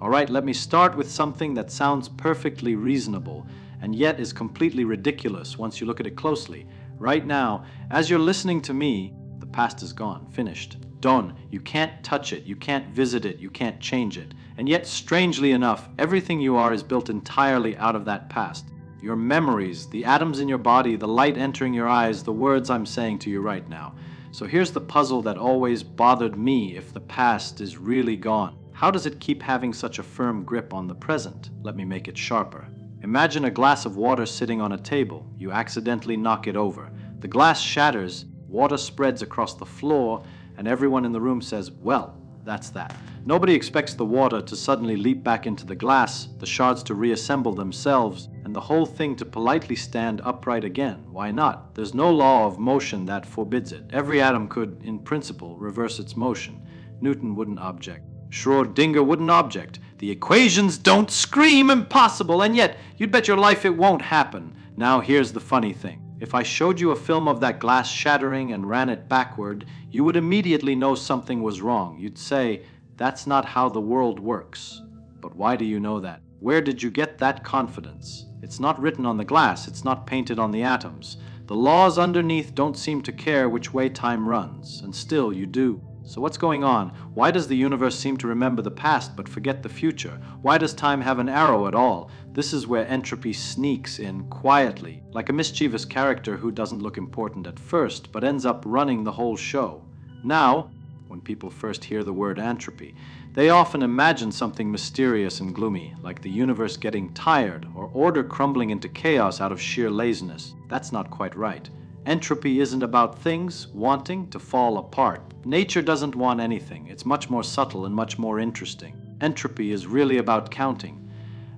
All right, let me start with something that sounds perfectly reasonable and yet is completely ridiculous once you look at it closely. Right now, as you're listening to me, the past is gone, finished, done. You can't touch it, you can't visit it, you can't change it. And yet, strangely enough, everything you are is built entirely out of that past. Your memories, the atoms in your body, the light entering your eyes, the words I'm saying to you right now. So here's the puzzle that always bothered me if the past is really gone. How does it keep having such a firm grip on the present? Let me make it sharper. Imagine a glass of water sitting on a table. You accidentally knock it over. The glass shatters, water spreads across the floor, and everyone in the room says, well, that's that. Nobody expects the water to suddenly leap back into the glass, the shards to reassemble themselves, and the whole thing to politely stand upright again. Why not? There's no law of motion that forbids it. Every atom could, in principle, reverse its motion. Newton wouldn't object. Schrödinger wouldn't object. The equations don't scream impossible, and yet you'd bet your life it won't happen. Now here's the funny thing. If I showed you a film of that glass shattering and ran it backward, you would immediately know something was wrong. You'd say, that's not how the world works. But why do you know that? Where did you get that confidence? It's not written on the glass, it's not painted on the atoms. The laws underneath don't seem to care which way time runs, and still you do. So what's going on? Why does the universe seem to remember the past but forget the future? Why does time have an arrow at all? This is where entropy sneaks in quietly, like a mischievous character who doesn't look important at first, but ends up running the whole show. Now, when people first hear the word entropy, they often imagine something mysterious and gloomy, like the universe getting tired or order crumbling into chaos out of sheer laziness. That's not quite right. Entropy isn't about things wanting to fall apart. Nature doesn't want anything. It's much more subtle and much more interesting. Entropy is really about counting,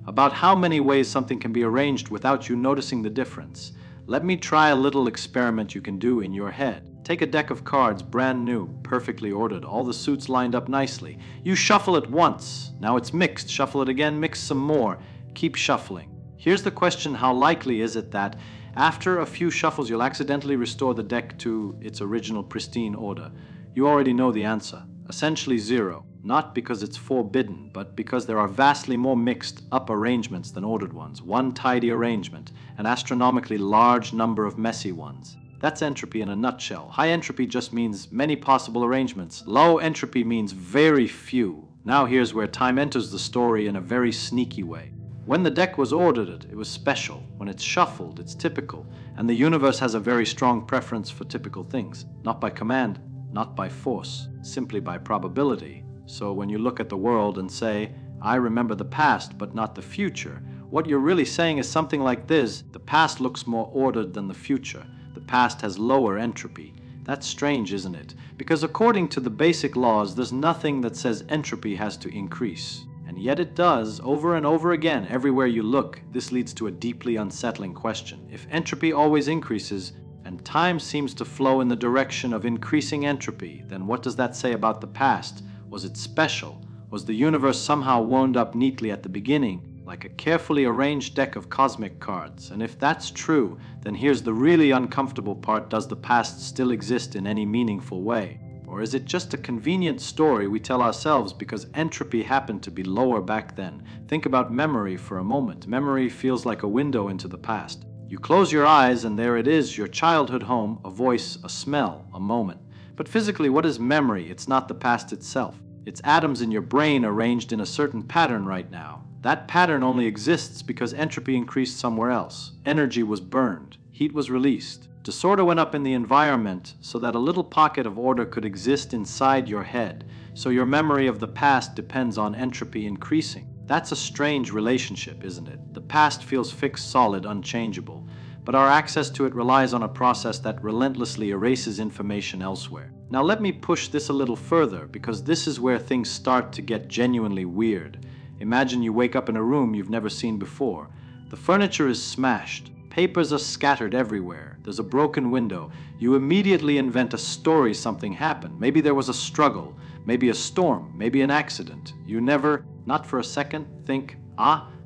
about how many ways something can be arranged without you noticing the difference. Let me try a little experiment you can do in your head. Take a deck of cards, brand new, perfectly ordered, all the suits lined up nicely. You shuffle it once. Now it's mixed. Shuffle it again, mix some more. Keep shuffling. Here's the question: how likely is it that after a few shuffles you'll accidentally restore the deck to its original pristine order? You already know the answer. Essentially zero. Not because it's forbidden, but because there are vastly more mixed up arrangements than ordered ones. One tidy arrangement, an astronomically large number of messy ones. That's entropy in a nutshell. High entropy just means many possible arrangements. Low entropy means very few. Now here's where time enters the story in a very sneaky way. When the deck was ordered, it was special. When it's shuffled, it's typical. And the universe has a very strong preference for typical things. Not by command, not by force, simply by probability. So when you look at the world and say, I remember the past but not the future, what you're really saying is something like this: the past looks more ordered than the future. The past has lower entropy. That's strange, isn't it? Because according to the basic laws, there's nothing that says entropy has to increase. And yet it does, over and over again, everywhere you look. This leads to a deeply unsettling question. If entropy always increases, and time seems to flow in the direction of increasing entropy, then what does that say about the past? Was it special? Was the universe somehow wound up neatly at the beginning, like a carefully arranged deck of cosmic cards? And if that's true, then here's the really uncomfortable part: does the past still exist in any meaningful way? Or is it just a convenient story we tell ourselves because entropy happened to be lower back then? Think about memory for a moment. Memory feels like a window into the past. You close your eyes and there it is, your childhood home, a voice, a smell, a moment. But physically, what is memory? It's not the past itself. It's atoms in your brain arranged in a certain pattern right now. That pattern only exists because entropy increased somewhere else. Energy was burned. Heat was released. Disorder went up in the environment so that a little pocket of order could exist inside your head. So your memory of the past depends on entropy increasing. That's a strange relationship, isn't it? The past feels fixed, solid, unchangeable, but our access to it relies on a process that relentlessly erases information elsewhere. Now let me push this a little further, because this is where things start to get genuinely weird. Imagine you wake up in a room you've never seen before. The furniture is smashed. Papers are scattered everywhere. There's a broken window. You immediately invent a story something happened. Maybe there was a struggle, maybe a storm, maybe an accident. You never, not for a second, think,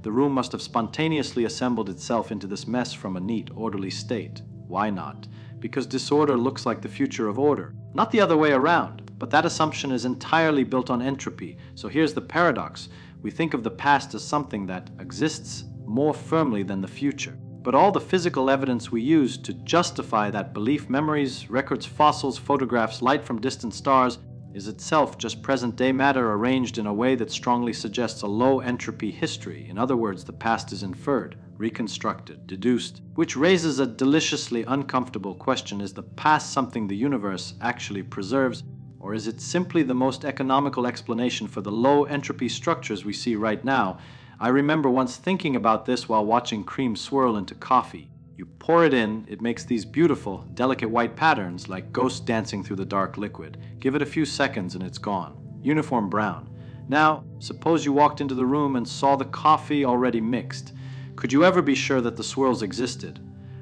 the room must have spontaneously assembled itself into this mess from a neat, orderly state. Why not? Because disorder looks like the future of order. Not the other way around. But that assumption is entirely built on entropy. So here's the paradox. We think of the past as something that exists more firmly than the future. But all the physical evidence we use to justify that belief, memories, records, fossils, photographs, light from distant stars, is itself just present-day matter arranged in a way that strongly suggests a low-entropy history. In other words, the past is inferred, reconstructed, deduced, which raises a deliciously uncomfortable question: is the past something the universe actually preserves, or is it simply the most economical explanation for the low-entropy structures we see right now? I remember once thinking about this while watching cream swirl into coffee. You pour it in, it makes these beautiful, delicate white patterns like ghosts dancing through the dark liquid. Give it a few seconds and it's gone. Uniform brown. Now, suppose you walked into the room and saw the coffee already mixed. Could you ever be sure that the swirls existed?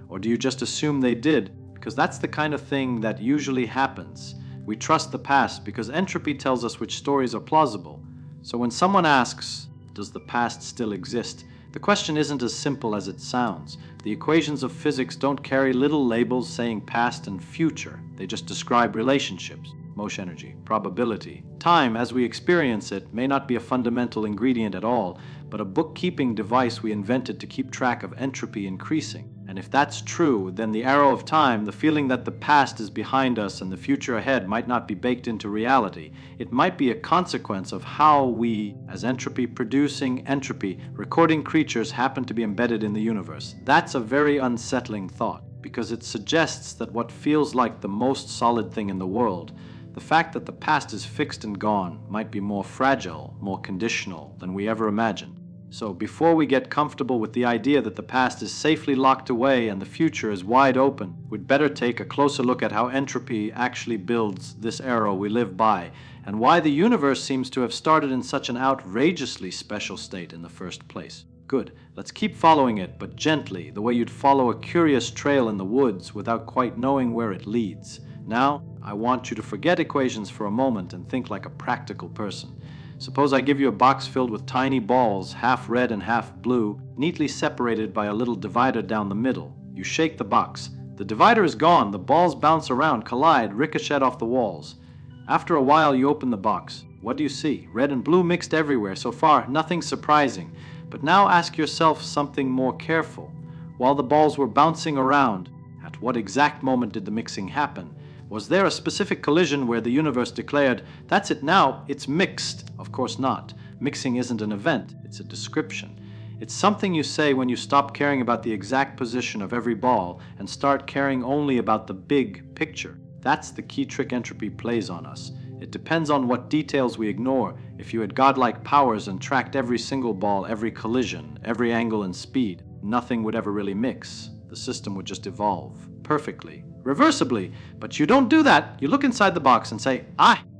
Or do you just assume they did? Because that's the kind of thing that usually happens. We trust the past because entropy tells us which stories are plausible. So when someone asks, does the past still exist? The question isn't as simple as it sounds. The equations of physics don't carry little labels saying past and future. They just describe relationships, motion energy, probability. Time, as we experience it, may not be a fundamental ingredient at all, but a bookkeeping device we invented to keep track of entropy increasing. And if that's true, then the arrow of time, the feeling that the past is behind us and the future ahead, might not be baked into reality. It might be a consequence of how we, as entropy-producing, entropy-recording creatures, happen to be embedded in the universe. That's a very unsettling thought, because it suggests that what feels like the most solid thing in the world, the fact that the past is fixed and gone, might be more fragile, more conditional than we ever imagined. So before we get comfortable with the idea that the past is safely locked away and the future is wide open, we'd better take a closer look at how entropy actually builds this arrow we live by, and why the universe seems to have started in such an outrageously special state in the first place. Good. Let's keep following it, but gently, the way you'd follow a curious trail in the woods without quite knowing where it leads. Now, I want you to forget equations for a moment and think like a practical person. Suppose I give you a box filled with tiny balls, half red and half blue, neatly separated by a little divider down the middle. You shake the box. The divider is gone. The balls bounce around, collide, ricochet off the walls. After a while, you open the box. What do you see? Red and blue mixed everywhere. So far, nothing surprising. But now ask yourself something more careful. While the balls were bouncing around, at what exact moment did the mixing happen? Was there a specific collision where the universe declared, that's it now, it's mixed? Of course not. Mixing isn't an event, it's a description. It's something you say when you stop caring about the exact position of every ball and start caring only about the big picture. That's the key trick entropy plays on us. It depends on what details we ignore. If you had godlike powers and tracked every single ball, every collision, every angle and speed, nothing would ever really mix. The system would just evolve perfectly, reversibly. But you don't do that. You look inside the box and say,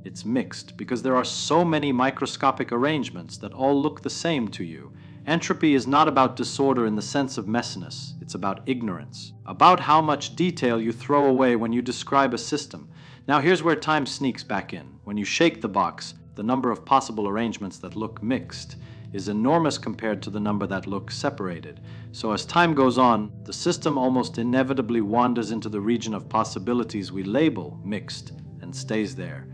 it's mixed, because there are so many microscopic arrangements that all look the same to you. Entropy is not about disorder in the sense of messiness. It's about ignorance, about how much detail you throw away when you describe a system. Now here's where time sneaks back in. When you shake the box, the number of possible arrangements that look mixed is enormous compared to the number that look separated. So as time goes on, the system almost inevitably wanders into the region of possibilities we label mixed and stays there.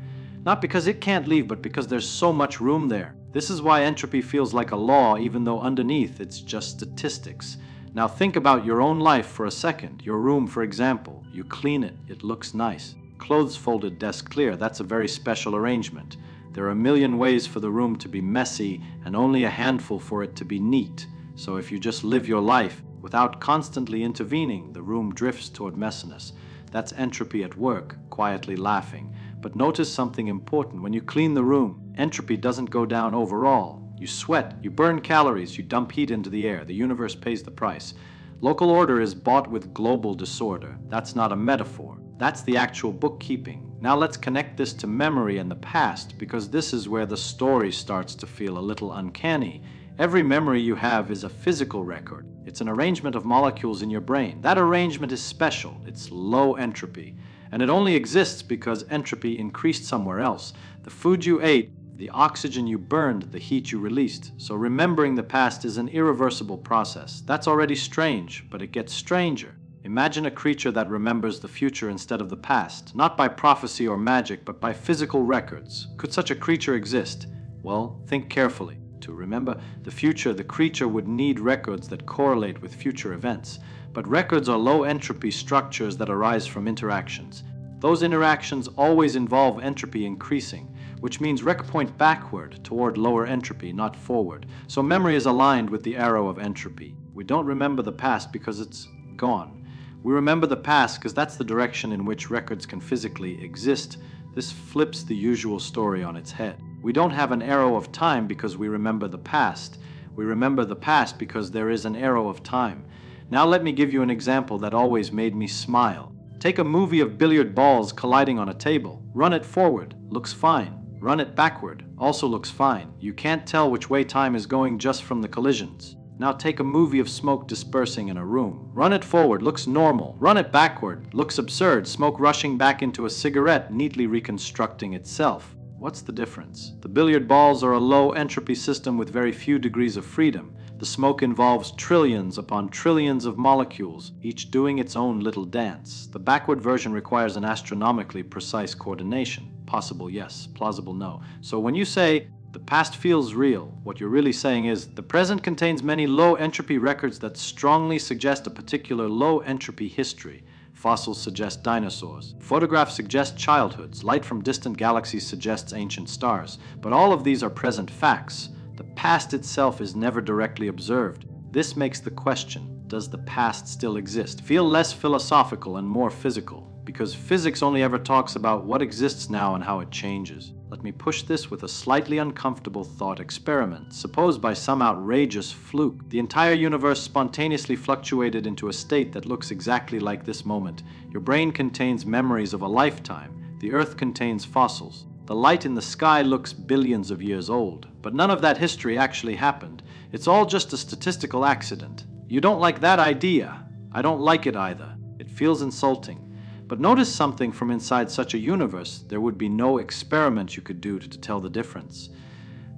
Not because it can't leave, but because there's so much room there. This is why entropy feels like a law, even though underneath it's just statistics. Now think about your own life for a second. Your room, for example. You clean it, it looks nice. Clothes folded, desk clear, that's a very special arrangement. There are a million ways for the room to be messy and only a handful for it to be neat. So if you just live your life without constantly intervening, the room drifts toward messiness. That's entropy at work, quietly laughing. But notice something important. When you clean the room, entropy doesn't go down overall. You sweat, you burn calories, you dump heat into the air. The universe pays the price. Local order is bought with global disorder. That's not a metaphor. That's the actual bookkeeping. Now let's connect this to memory and the past, because this is where the story starts to feel a little uncanny. Every memory you have is a physical record. It's an arrangement of molecules in your brain. That arrangement is special. It's low entropy. And it only exists because entropy increased somewhere else. The food you ate, the oxygen you burned, the heat you released. So remembering the past is an irreversible process. That's already strange, but it gets stranger. Imagine a creature that remembers the future instead of the past, not by prophecy or magic, but by physical records. Could such a creature exist? Well, think carefully. To remember the future, the creature would need records that correlate with future events. But records are low entropy structures that arise from interactions. Those interactions always involve entropy increasing, which means rec point backward toward lower entropy, not forward. So memory is aligned with the arrow of entropy. We don't remember the past because it's gone. We remember the past because that's the direction in which records can physically exist. This flips the usual story on its head. We don't have an arrow of time because we remember the past. We remember the past because there is an arrow of time. Now let me give you an example that always made me smile. Take a movie of billiard balls colliding on a table. Run it forward, looks fine. Run it backward, also looks fine. You can't tell which way time is going just from the collisions. Now take a movie of smoke dispersing in a room. Run it forward, looks normal. Run it backward, looks absurd. Smoke rushing back into a cigarette, neatly reconstructing itself. What's the difference? The billiard balls are a low entropy system with very few degrees of freedom. The smoke involves trillions upon trillions of molecules, each doing its own little dance. The backward version requires an astronomically precise coordination. Possible, yes. Plausible, no. So when you say, the past feels real, what you're really saying is, the present contains many low entropy records that strongly suggest a particular low entropy history. Fossils suggest dinosaurs. Photographs suggest childhoods. Light from distant galaxies suggests ancient stars. But all of these are present facts. The past itself is never directly observed. This makes the question, does the past still exist, feel less philosophical and more physical, because physics only ever talks about what exists now and how it changes. Let me push this with a slightly uncomfortable thought experiment. Suppose by some outrageous fluke, the entire universe spontaneously fluctuated into a state that looks exactly like this moment. Your brain contains memories of a lifetime. The earth contains fossils. The light in the sky looks billions of years old, but none of that history actually happened. It's all just a statistical accident. You don't like that idea. I don't like it either. It feels insulting. But notice something from inside such a universe. There would be no experiment you could do to tell the difference.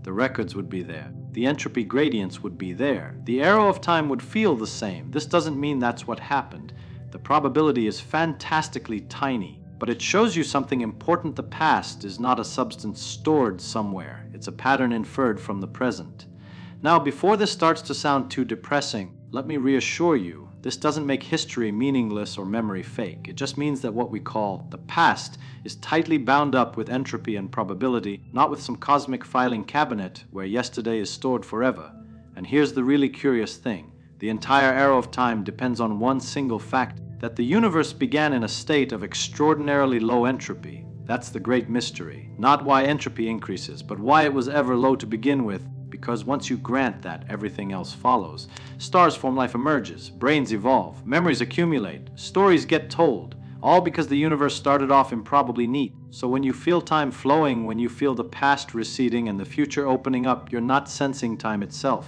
The records would be there. The entropy gradients would be there. The arrow of time would feel the same. This doesn't mean that's what happened. The probability is fantastically tiny. But it shows you something important. The past is not a substance stored somewhere. It's a pattern inferred from the present. Now, before this starts to sound too depressing, let me reassure you, this doesn't make history meaningless or memory fake. It just means that what we call the past is tightly bound up with entropy and probability, not with some cosmic filing cabinet where yesterday is stored forever. And here's the really curious thing. The entire arrow of time depends on one single fact, that the universe began in a state of extraordinarily low entropy. That's the great mystery. Not why entropy increases, but why it was ever low to begin with, because once you grant that, everything else follows. Stars form, life emerges, brains evolve, memories accumulate, stories get told, all because the universe started off improbably neat. So when you feel time flowing, when you feel the past receding and the future opening up, you're not sensing time itself.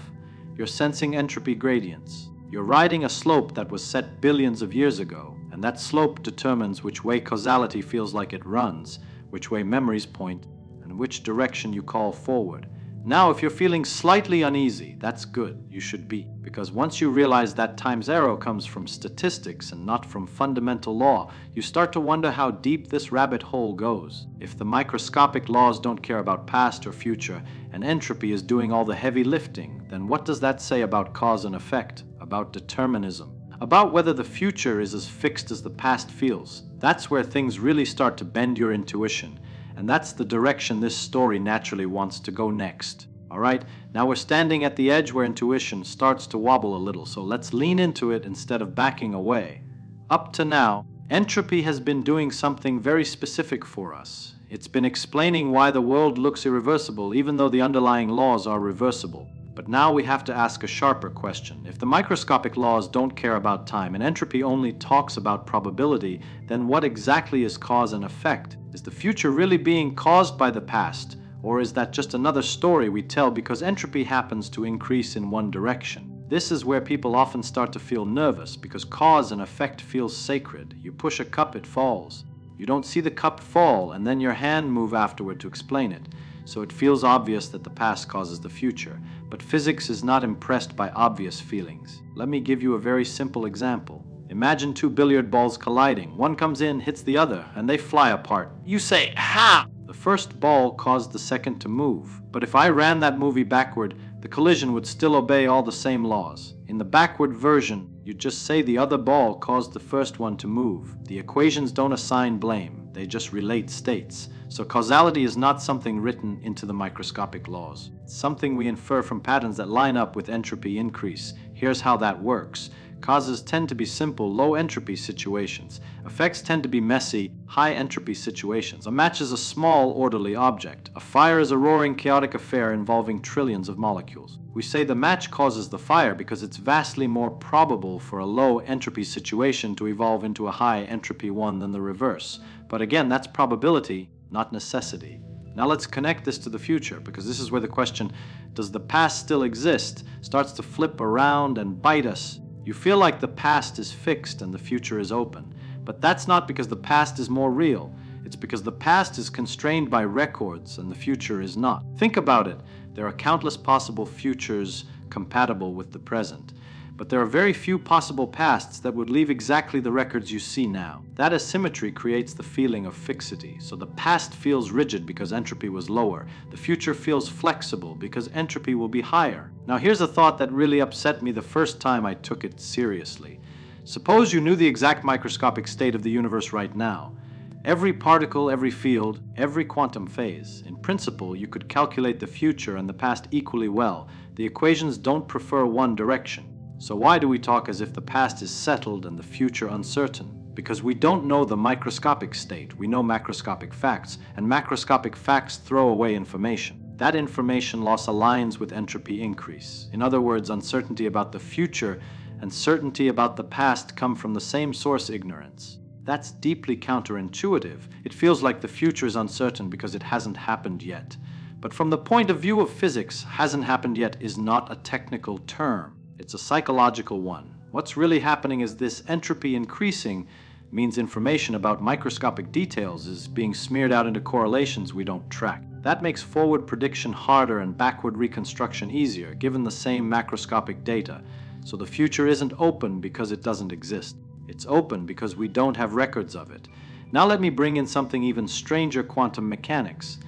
You're sensing entropy gradients. You're riding a slope that was set billions of years ago, and that slope determines which way causality feels like it runs, which way memories point, and which direction you call forward. Now, if you're feeling slightly uneasy, that's good. You should be. Because once you realize that time's arrow comes from statistics and not from fundamental law, you start to wonder how deep this rabbit hole goes. If the microscopic laws don't care about past or future, and entropy is doing all the heavy lifting, then what does that say about cause and effect, about determinism, about whether the future is as fixed as the past feels? That's where things really start to bend your intuition. And that's the direction this story naturally wants to go next. All right, now we're standing at the edge where intuition starts to wobble a little, so let's lean into it instead of backing away. Up to now, entropy has been doing something very specific for us. It's been explaining why the world looks irreversible, even though the underlying laws are reversible. But now we have to ask a sharper question. If the microscopic laws don't care about time and entropy only talks about probability, then what exactly is cause and effect? Is the future really being caused by the past? Or is that just another story we tell because entropy happens to increase in one direction? This is where people often start to feel nervous because cause and effect feels sacred. You push a cup, it falls. You don't see the cup fall and then your hand move afterward to explain it. So it feels obvious that the past causes the future. But physics is not impressed by obvious feelings. Let me give you a very simple example. Imagine two billiard balls colliding. One comes in, hits the other, and they fly apart. You say, how? The first ball caused the second to move. But if I ran that movie backward, the collision would still obey all the same laws. In the backward version, you just say the other ball caused the first one to move. The equations don't assign blame, they just relate states. So causality is not something written into the microscopic laws. It's something we infer from patterns that line up with entropy increase. Here's how that works. Causes tend to be simple, low entropy situations. Effects tend to be messy, high entropy situations. A match is a small, orderly object. A fire is a roaring, chaotic affair involving trillions of molecules. We say the match causes the fire because it's vastly more probable for a low entropy situation to evolve into a high entropy one than the reverse. But again, that's probability, not necessity. Now let's connect this to the future, because this is where the question, does the past still exist, starts to flip around and bite us. You feel like the past is fixed and the future is open. But that's not because the past is more real. It's because the past is constrained by records and the future is not. Think about it. There are countless possible futures compatible with the present. But there are very few possible pasts that would leave exactly the records you see now. That asymmetry creates the feeling of fixity. So the past feels rigid because entropy was lower. The future feels flexible because entropy will be higher. Now here's a thought that really upset me the first time I took it seriously. Suppose you knew the exact microscopic state of the universe right now. Every particle, every field, every quantum phase. In principle, you could calculate the future and the past equally well. The equations don't prefer one direction. So why do we talk as if the past is settled and the future uncertain? Because we don't know the microscopic state. We know macroscopic facts, and macroscopic facts throw away information. That information loss aligns with entropy increase. In other words, uncertainty about the future and certainty about the past come from the same source, ignorance. That's deeply counterintuitive. It feels like the future is uncertain because it hasn't happened yet. But from the point of view of physics, hasn't happened yet is not a technical term. It's a psychological one. What's really happening is this entropy increasing means information about microscopic details is being smeared out into correlations we don't track. That makes forward prediction harder and backward reconstruction easier, given the same macroscopic data. So the future isn't open because it doesn't exist. It's open because we don't have records of it. Now let me bring in something even stranger, quantum mechanics.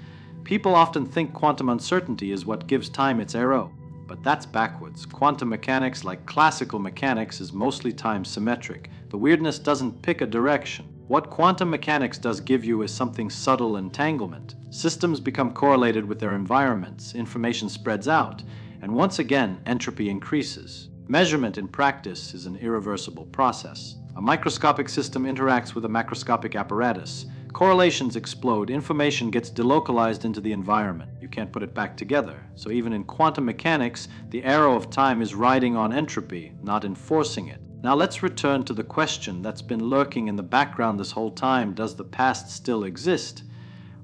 People often think quantum uncertainty is what gives time its arrow. But that's backwards. Quantum mechanics, like classical mechanics, is mostly time symmetric. The weirdness doesn't pick a direction. What quantum mechanics does give you is something subtle: entanglement. Systems become correlated with their environments, information spreads out, and once again, entropy increases. Measurement in practice is an irreversible process. A microscopic system interacts with a macroscopic apparatus. Correlations explode, information gets delocalized into the environment. You can't put it back together. So even in quantum mechanics, the arrow of time is riding on entropy, not enforcing it. Now let's return to the question that's been lurking in the background this whole time: does the past still exist?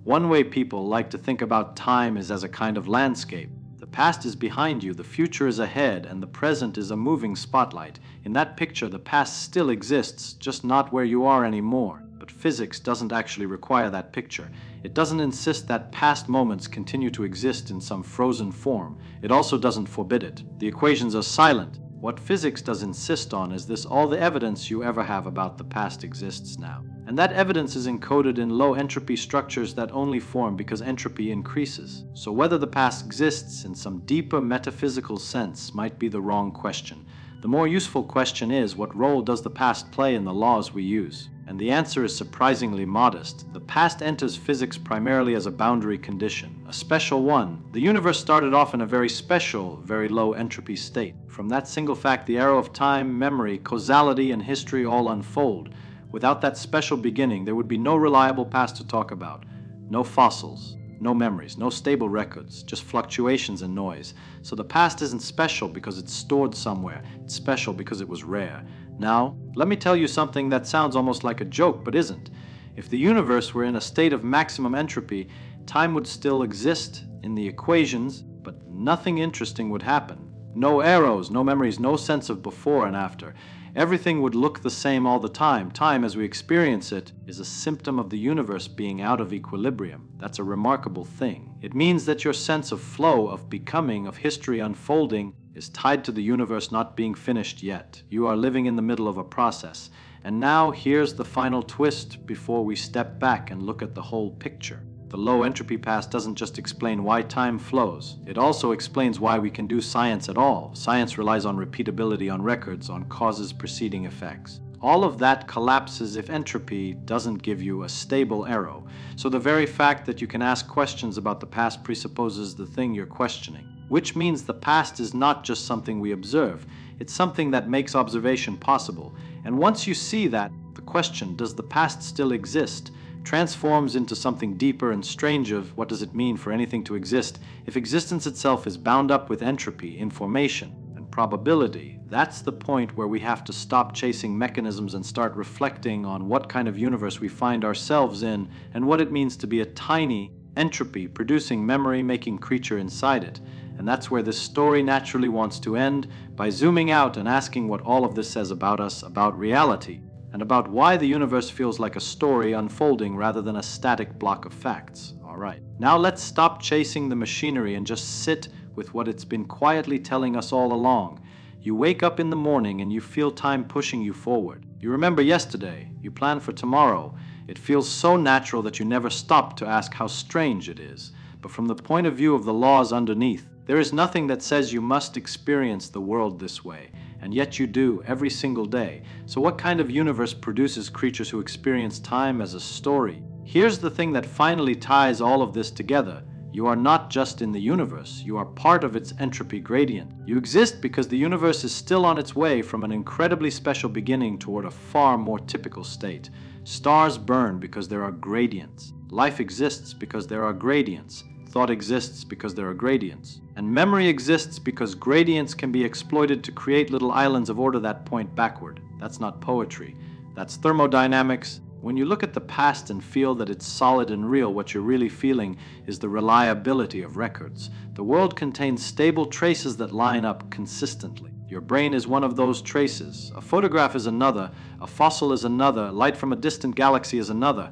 One way people like to think about time is as a kind of landscape. The past is behind you, the future is ahead, and the present is a moving spotlight. In that picture, the past still exists, just not where you are anymore. But physics doesn't actually require that picture. It doesn't insist that past moments continue to exist in some frozen form. It also doesn't forbid it. The equations are silent. What physics does insist on is this: all the evidence you ever have about the past exists now. And that evidence is encoded in low entropy structures that only form because entropy increases. So whether the past exists in some deeper metaphysical sense might be the wrong question. The more useful question is, what role does the past play in the laws we use? And the answer is surprisingly modest. The past enters physics primarily as a boundary condition, a special one. The universe started off in a very special, very low entropy state. From that single fact, the arrow of time, memory, causality, and history all unfold. Without that special beginning, there would be no reliable past to talk about. No fossils, no memories, no stable records, just fluctuations and noise. So the past isn't special because it's stored somewhere. It's special because it was rare. Now, let me tell you something that sounds almost like a joke, but isn't. If the universe were in a state of maximum entropy, time would still exist in the equations, but nothing interesting would happen. No arrows, no memories, no sense of before and after. Everything would look the same all the time. Time, as we experience it, is a symptom of the universe being out of equilibrium. That's a remarkable thing. It means that your sense of flow, of becoming, of history unfolding, is tied to the universe not being finished yet. You are living in the middle of a process. And now here's the final twist before we step back and look at the whole picture. The low entropy past doesn't just explain why time flows. It also explains why we can do science at all. Science relies on repeatability, on records, on causes preceding effects. All of that collapses if entropy doesn't give you a stable arrow. So the very fact that you can ask questions about the past presupposes the thing you're questioning, which means the past is not just something we observe. It's something that makes observation possible. And once you see that, the question, does the past still exist, transforms into something deeper and stranger. What does it mean for anything to exist if existence itself is bound up with entropy, information, and probability? That's the point where we have to stop chasing mechanisms and start reflecting on what kind of universe we find ourselves in and what it means to be a tiny, entropy-producing, memory-making creature inside it. And that's where this story naturally wants to end, by zooming out and asking what all of this says about us, about reality, and about why the universe feels like a story unfolding rather than a static block of facts. All right, now let's stop chasing the machinery and just sit with what it's been quietly telling us all along. You wake up in the morning and you feel time pushing you forward. You remember yesterday, you plan for tomorrow. It feels so natural that you never stop to ask how strange it is. But from the point of view of the laws underneath, there is nothing that says you must experience the world this way, and yet you do every single day. So what kind of universe produces creatures who experience time as a story? Here's the thing that finally ties all of this together. You are not just in the universe, you are part of its entropy gradient. You exist because the universe is still on its way from an incredibly special beginning toward a far more typical state. Stars burn because there are gradients. Life exists because there are gradients. Thought exists because there are gradients. And memory exists because gradients can be exploited to create little islands of order that point backward. That's not poetry. That's thermodynamics. When you look at the past and feel that it's solid and real, what you're really feeling is the reliability of records. The world contains stable traces that line up consistently. Your brain is one of those traces. A photograph is another. A fossil is another. Light from a distant galaxy is another.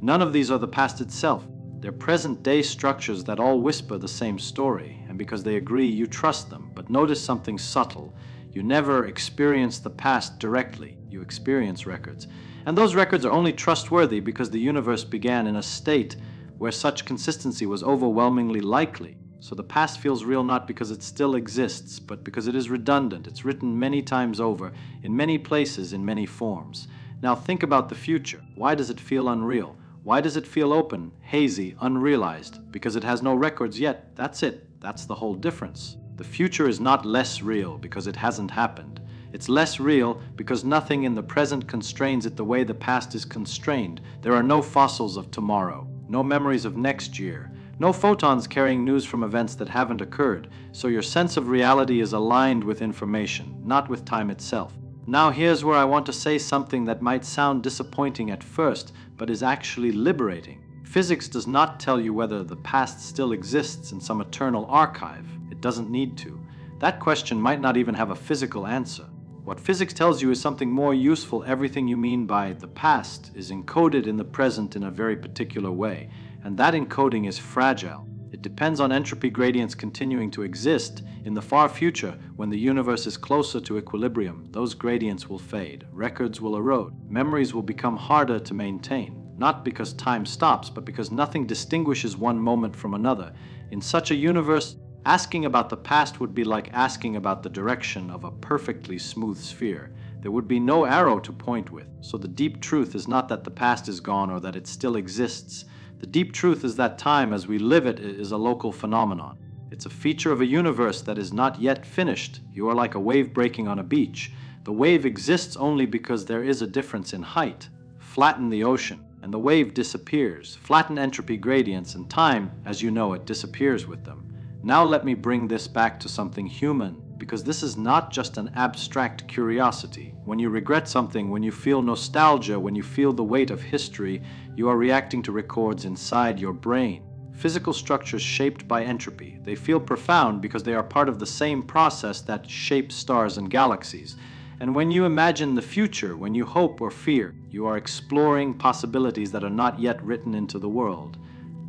None of these are the past itself. They're present-day structures that all whisper the same story, and because they agree, you trust them. But notice something subtle. You never experience the past directly. You experience records. And those records are only trustworthy because the universe began in a state where such consistency was overwhelmingly likely. So the past feels real not because it still exists, but because it is redundant. It's written many times over, in many places, in many forms. Now think about the future. Why does it feel unreal? Why does it feel open, hazy, unrealized? Because it has no records yet. That's it. That's the whole difference. The future is not less real because it hasn't happened. It's less real because nothing in the present constrains it the way the past is constrained. There are no fossils of tomorrow, no memories of next year, no photons carrying news from events that haven't occurred. So your sense of reality is aligned with information, not with time itself. Now here's where I want to say something that might sound disappointing at first, but is actually liberating. Physics does not tell you whether the past still exists in some eternal archive. It doesn't need to. That question might not even have a physical answer. What physics tells you is something more useful. Everything you mean by the past is encoded in the present in a very particular way, and that encoding is fragile. It depends on entropy gradients continuing to exist. In the far future, when the universe is closer to equilibrium, those gradients will fade, records will erode, memories will become harder to maintain. Not because time stops, but because nothing distinguishes one moment from another. In such a universe, asking about the past would be like asking about the direction of a perfectly smooth sphere. There would be no arrow to point with. So the deep truth is not that the past is gone or that it still exists. The deep truth is that time as we live it is a local phenomenon. It's a feature of a universe that is not yet finished. You are like a wave breaking on a beach. The wave exists only because there is a difference in height. Flatten the ocean, and the wave disappears. Flatten entropy gradients, and time, as you know it, disappears with them. Now let me bring this back to something human, because this is not just an abstract curiosity. When you regret something, when you feel nostalgia, when you feel the weight of history, you are reacting to records inside your brain. Physical structures shaped by entropy. They feel profound because they are part of the same process that shapes stars and galaxies. And when you imagine the future, when you hope or fear, you are exploring possibilities that are not yet written into the world.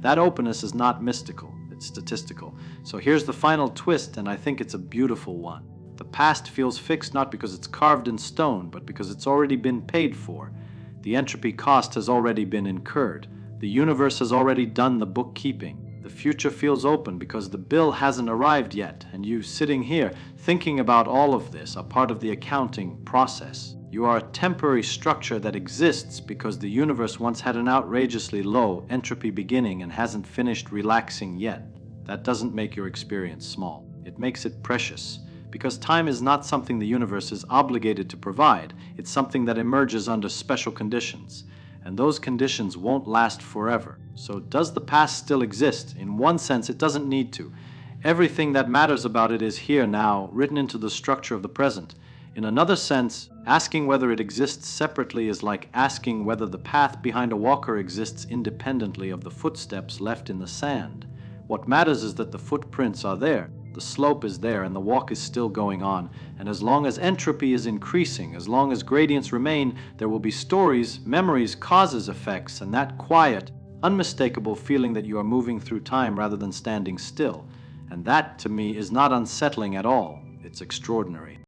That openness is not mystical, it's statistical. So here's the final twist, and I think it's a beautiful one. The past feels fixed not because it's carved in stone, but because it's already been paid for. The entropy cost has already been incurred. The universe has already done the bookkeeping. The future feels open because the bill hasn't arrived yet, and you sitting here thinking about all of this are part of the accounting process. You are a temporary structure that exists because the universe once had an outrageously low entropy beginning and hasn't finished relaxing yet. That doesn't make your experience small. It makes it precious, because time is not something the universe is obligated to provide. It's something that emerges under special conditions, and those conditions won't last forever. So does the past still exist? In one sense, it doesn't need to. Everything that matters about it is here now, written into the structure of the present. In another sense, asking whether it exists separately is like asking whether the path behind a walker exists independently of the footsteps left in the sand. What matters is that the footprints are there, the slope is there, and the walk is still going on. And as long as entropy is increasing, as long as gradients remain, there will be stories, memories, causes, effects, and that quiet, unmistakable feeling that you are moving through time rather than standing still. And that, to me, is not unsettling at all. It's extraordinary.